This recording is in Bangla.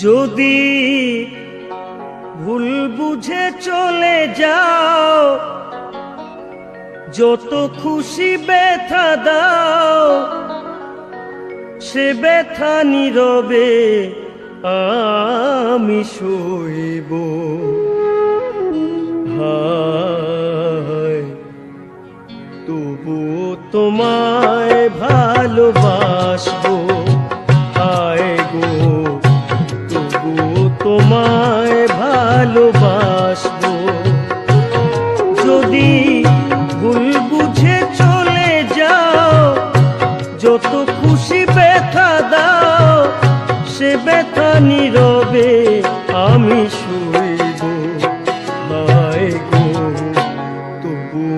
যদি ভুল বুঝে চলে যাও, যত খুশি ব্যথা দাও, সে ব্যথা নীরবে আমি সইব। হায় তবু তোমায় ভালোবাসবো।